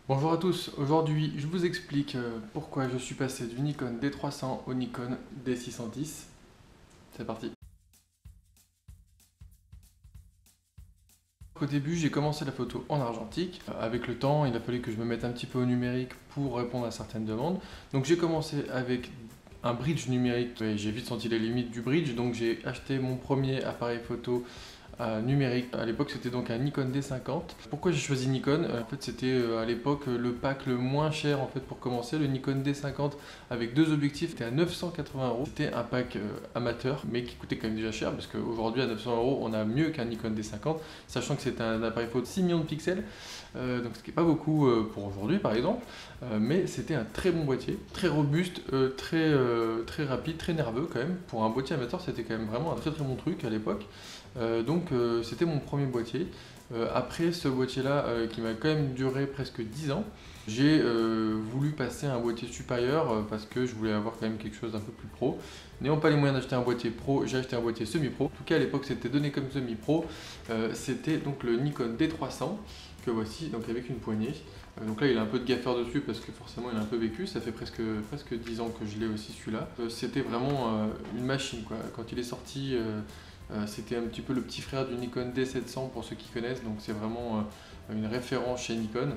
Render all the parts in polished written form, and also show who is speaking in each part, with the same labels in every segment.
Speaker 1: Bonjour à tous, aujourd'hui je vous explique pourquoi je suis passé du Nikon D300 au Nikon D610. C'est parti. Au début j'ai commencé la photo en argentique. Avec le temps il a fallu que je me mette un petit peu au numérique pour répondre à certaines demandes. Donc j'ai commencé avec un bridge numérique et j'ai vite senti les limites du bridge. Donc j'ai acheté mon premier appareil photo numérique. À l'époque c'était donc un Nikon D50. Pourquoi j'ai choisi Nikon? En fait c'était à l'époque le pack le moins cher en fait pour commencer. Le Nikon D50 avec deux objectifs était à 980 €. C'était un pack amateur mais qui coûtait quand même déjà cher parce qu'aujourd'hui à 900 € on a mieux qu'un Nikon D50, sachant que c'était un appareil photo de 6 millions de pixels. Donc ce qui n'est pas beaucoup pour aujourd'hui par exemple, mais c'était un très bon boîtier, très robuste, très rapide, très nerveux quand même. Pour un boîtier amateur c'était quand même vraiment un très bon truc à l'époque. Donc c'était mon premier boîtier. Après ce boîtier là qui m'a quand même duré presque 10 ans, j'ai voulu passer à un boîtier supérieur parce que je voulais avoir quand même quelque chose d'un peu plus pro. N'ayant pas les moyens d'acheter un boîtier pro, j'ai acheté un boîtier semi-pro. En tout cas à l'époque c'était donné comme semi-pro. C'était donc le Nikon D300 que voici, donc avec une poignée. Donc là il a un peu de gaffeur dessus parce que forcément il a un peu vécu, ça fait presque 10 ans que je l'ai aussi celui-là. C'était vraiment une machine quoi. Quand il est sorti, c'était un petit peu le petit frère du Nikon D700 pour ceux qui connaissent, donc c'est vraiment une référence chez Nikon.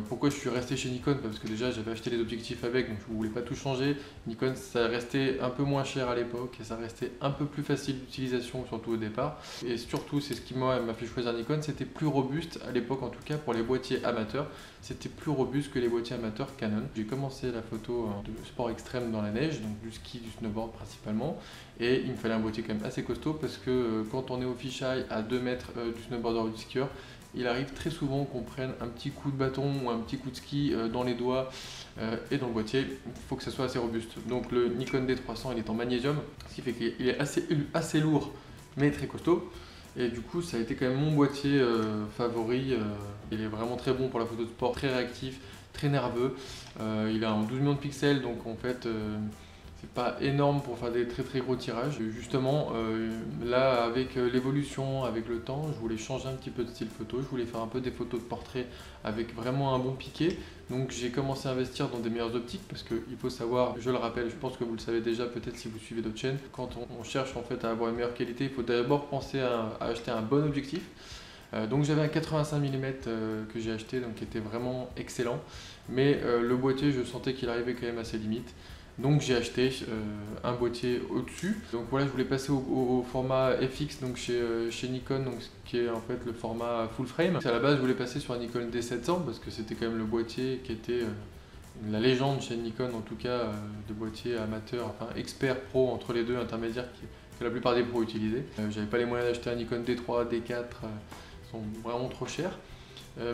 Speaker 1: Pourquoi je suis resté chez Nikon? Parce que déjà j'avais acheté les objectifs avec, donc je ne voulais pas tout changer. Nikon ça restait un peu moins cher à l'époque et ça restait un peu plus facile d'utilisation, surtout au départ. Et surtout c'est ce qui m'a fait choisir Nikon, c'était plus robuste à l'époque en tout cas pour les boîtiers amateurs. C'était plus robuste que les boîtiers amateurs Canon. J'ai commencé la photo de sport extrême dans la neige, donc du ski, du snowboard principalement. Et il me fallait un boîtier quand même assez costaud parce que quand on est au fisheye à 2 mètres du snowboarder ou du skieur, il arrive très souvent qu'on prenne un petit coup de bâton ou un petit coup de ski dans les doigts et dans le boîtier. Il faut que ça soit assez robuste. Donc le Nikon D300 il est en magnésium, ce qui fait qu'il est assez lourd mais très costaud. Et du coup ça a été quand même mon boîtier favori. Il est vraiment très bon pour la photo de sport, très réactif, très nerveux. Il a en 12 millions de pixels, donc en fait c'est pas énorme pour faire des très gros tirages. Justement, là avec l'évolution, avec le temps, je voulais changer un petit peu de style photo. Je voulais faire un peu des photos de portrait avec vraiment un bon piqué. Donc j'ai commencé à investir dans des meilleures optiques parce qu'il faut savoir, je le rappelle, je pense que vous le savez déjà peut-être si vous suivez d'autres chaînes, quand on cherche en fait à avoir une meilleure qualité, il faut d'abord penser à acheter un bon objectif. Donc j'avais un 85 mm que j'ai acheté, donc qui était vraiment excellent. Mais le boîtier, je sentais qu'il arrivait quand même à ses limites. Donc j'ai acheté un boîtier au-dessus. Donc voilà, je voulais passer au format FX donc chez Nikon, donc, qui est en fait le format full frame. À la base, je voulais passer sur un Nikon D700 parce que c'était quand même le boîtier qui était la légende chez Nikon, en tout cas de boîtier amateur, enfin expert pro entre les deux, intermédiaire que la plupart des pros utilisaient. J'avais pas les moyens d'acheter un Nikon D3, D4, sont vraiment trop chers.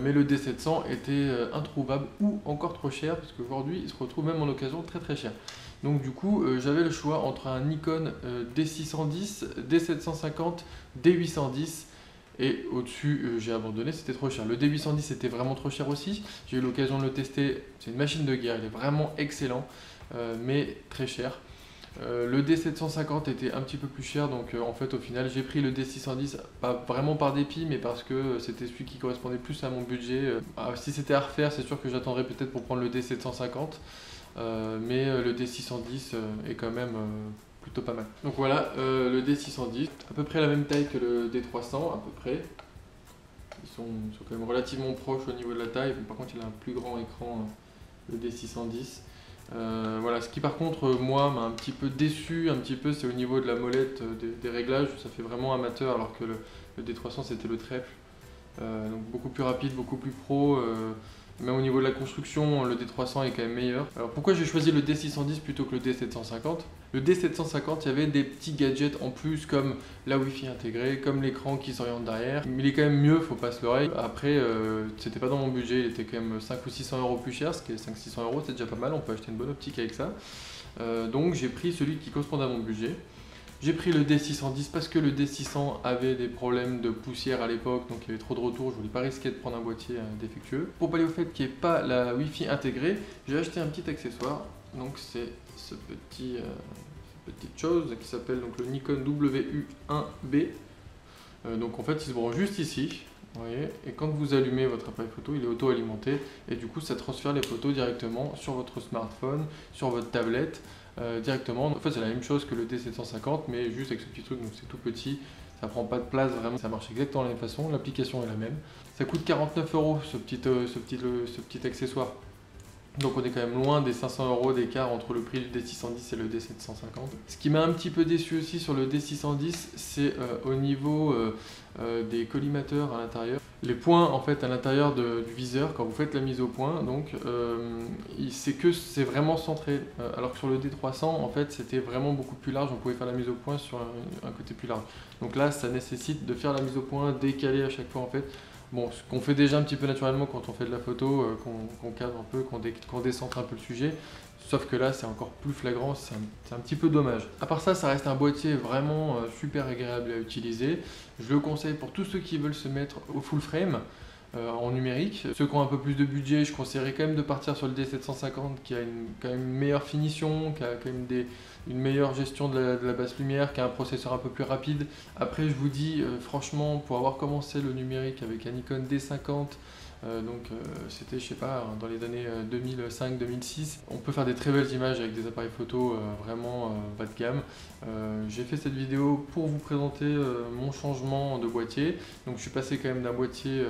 Speaker 1: Mais le D700 était introuvable ou encore trop cher parce qu'aujourd'hui il se retrouve même en occasion très cher. Donc du coup j'avais le choix entre un Nikon D610, D750, D810 et au-dessus j'ai abandonné, c'était trop cher. Le D810 était vraiment trop cher aussi, j'ai eu l'occasion de le tester, c'est une machine de guerre, il est vraiment excellent mais très cher. Le D750 était un petit peu plus cher, donc en fait au final j'ai pris le D610, pas vraiment par dépit, mais parce que c'était celui qui correspondait plus à mon budget. Si c'était à refaire, c'est sûr que j'attendrais peut-être pour prendre le D750, mais le D610 est quand même plutôt pas mal. Donc voilà, le D610, à peu près la même taille que le D300, à peu près. Ils sont quand même relativement proches au niveau de la taille, par contre il a un plus grand écran, le D610. Voilà, ce qui par contre moi m'a un petit peu déçu, c'est au niveau de la molette des réglages, ça fait vraiment amateur alors que le D300 c'était le trèfle, donc beaucoup plus rapide, beaucoup plus pro, même au niveau de la construction le D300 est quand même meilleur. Alors pourquoi j'ai choisi le D610 plutôt que le D750? Le D750 il y avait des petits gadgets en plus comme la Wi-Fi intégrée, comme l'écran qui s'oriente derrière, mais il est quand même mieux, faut pas se leurrer. Après c'était pas dans mon budget, il était quand même 5 ou 600 € plus cher, ce qui est 500-600 € c'est déjà pas mal, on peut acheter une bonne optique avec ça. Donc j'ai pris celui qui correspondait à mon budget. J'ai pris le D610 parce que le D600 avait des problèmes de poussière à l'époque, donc il y avait trop de retours, je voulais pas risquer de prendre un boîtier défectueux. Pour pallier au fait qu'il n'y ait pas la Wi-Fi intégrée, j'ai acheté un petit accessoire, donc c'est cette petite chose qui s'appelle donc le Nikon WU1B. Donc en fait il se branche juste ici, Vous voyez, et quand vous allumez votre appareil photo, il est auto-alimenté et du coup ça transfère les photos directement sur votre smartphone, sur votre tablette, directement. En fait c'est la même chose que le D750 mais juste avec ce petit truc, donc c'est tout petit, ça prend pas de place vraiment, ça marche exactement de la même façon, l'application est la même. Ça coûte 49 € ce petit accessoire. Donc on est quand même loin des 500 € d'écart entre le prix du D610 et le D750. Ce qui m'a un petit peu déçu aussi sur le D610, c'est au niveau des collimateurs à l'intérieur. Les points en fait à l'intérieur du viseur, quand vous faites la mise au point, donc c'est vraiment centré. Alors que sur le D300, en fait, c'était vraiment beaucoup plus large, on pouvait faire la mise au point sur un côté plus large. Donc là, ça nécessite de faire la mise au point, décaler à chaque fois en fait. Bon, ce qu'on fait déjà un petit peu naturellement quand on fait de la photo, qu'on cadre un peu, qu'on décentre un peu le sujet, sauf que là c'est encore plus flagrant, c'est un petit peu dommage. À part ça, ça reste un boîtier vraiment super agréable à utiliser. Je le conseille pour tous ceux qui veulent se mettre au full frame en numérique. Ceux qui ont un peu plus de budget, je conseillerais quand même de partir sur le D750 qui a quand même une meilleure finition, qui a quand même une meilleure gestion de la basse lumière, qui a un processeur un peu plus rapide. Après, je vous dis, franchement, pour avoir commencé le numérique avec un Nikon D50, c'était, je sais pas, dans les années 2005-2006, on peut faire des très belles images avec des appareils photo vraiment bas de gamme. J'ai fait cette vidéo pour vous présenter mon changement de boîtier. Donc je suis passé quand même d'un boîtier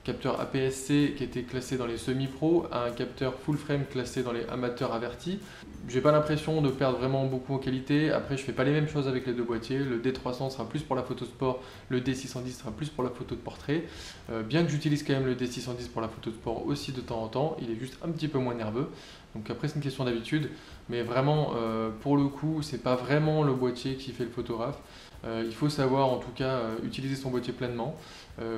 Speaker 1: capteur APS-C qui était classé dans les semi-pro à un capteur full frame classé dans les amateurs avertis. J'ai pas l'impression de perdre vraiment beaucoup en qualité. Après, je fais pas les mêmes choses avec les deux boîtiers. Le D300 sera plus pour la photo sport, le D610 sera plus pour la photo de portrait. Bien que j'utilise quand même le D610 pour la photo de sport aussi de temps en temps, il est juste un petit peu moins nerveux. Donc après, c'est une question d'habitude, mais vraiment, pour le coup, c'est pas vraiment le boîtier qui fait le photographe. Il faut savoir en tout cas utiliser son boîtier pleinement.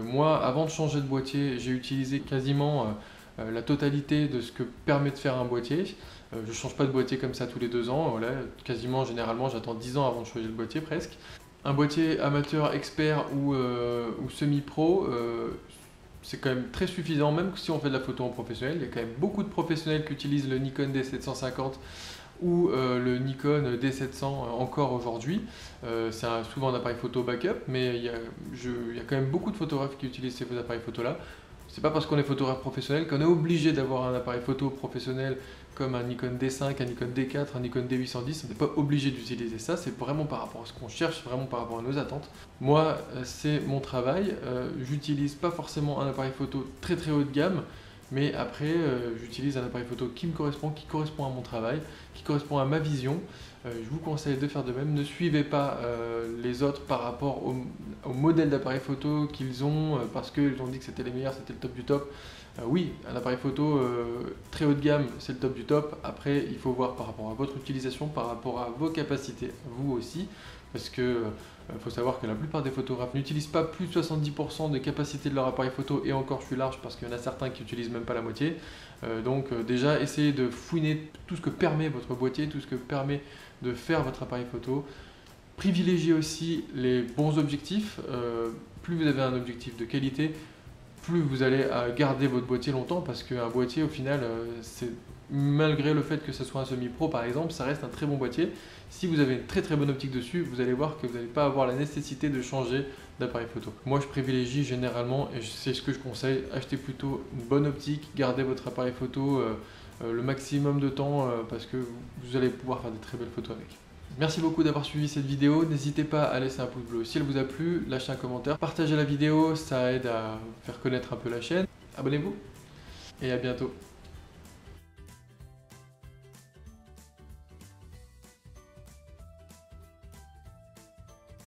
Speaker 1: Moi, avant de changer de boîtier, j'ai utilisé quasiment la totalité de ce que permet de faire un boîtier. Je ne change pas de boîtier comme ça tous les 2 ans. Voilà, quasiment, généralement, j'attends 10 ans avant de changer de boîtier presque. Un boîtier amateur, expert ou semi-pro, c'est quand même très suffisant, même si on fait de la photo en professionnel. Il y a quand même beaucoup de professionnels qui utilisent le Nikon D750 ou le Nikon D700 encore aujourd'hui. C'est souvent un appareil photo backup, mais il y a quand même beaucoup de photographes qui utilisent ces appareils photo là. C'est pas parce qu'on est photographe professionnel qu'on est obligé d'avoir un appareil photo professionnel comme un Nikon D5, un Nikon D4, un Nikon D810. On n'est pas obligé d'utiliser ça, c'est vraiment par rapport à ce qu'on cherche, vraiment par rapport à nos attentes. Moi, c'est mon travail. J'utilise pas forcément un appareil photo très très haut de gamme, mais après, j'utilise un appareil photo qui correspond à mon travail, qui correspond à ma vision. Je vous conseille de faire de même. Ne suivez pas les autres par rapport au modèle d'appareil photo qu'ils ont, parce qu'ils ont dit que c'était les meilleurs, c'était le top du top. Oui, un appareil photo très haut de gamme, c'est le top du top. Après, il faut voir par rapport à votre utilisation, par rapport à vos capacités, vous aussi. Parce que faut savoir que la plupart des photographes n'utilisent pas plus de 70% des capacités de leur appareil photo, et encore je suis large parce qu'il y en a certains qui n'utilisent même pas la moitié. Déjà, essayez de fouiner tout ce que permet votre boîtier, tout ce que permet de faire votre appareil photo. Privilégiez aussi les bons objectifs. Plus vous avez un objectif de qualité, plus vous allez garder votre boîtier longtemps, parce qu'un boîtier au final, malgré le fait que ce soit un semi-pro par exemple, ça reste un très bon boîtier. Si vous avez une très très bonne optique dessus, vous allez voir que vous n'allez pas avoir la nécessité de changer d'appareil photo. Moi je privilégie généralement, et c'est ce que je conseille, acheter plutôt une bonne optique, gardez votre appareil photo le maximum de temps parce que vous allez pouvoir faire des très belles photos avec. Merci beaucoup d'avoir suivi cette vidéo. N'hésitez pas à laisser un pouce bleu si elle vous a plu, lâchez un commentaire, partagez la vidéo, ça aide à faire connaître un peu la chaîne. Abonnez-vous et à bientôt.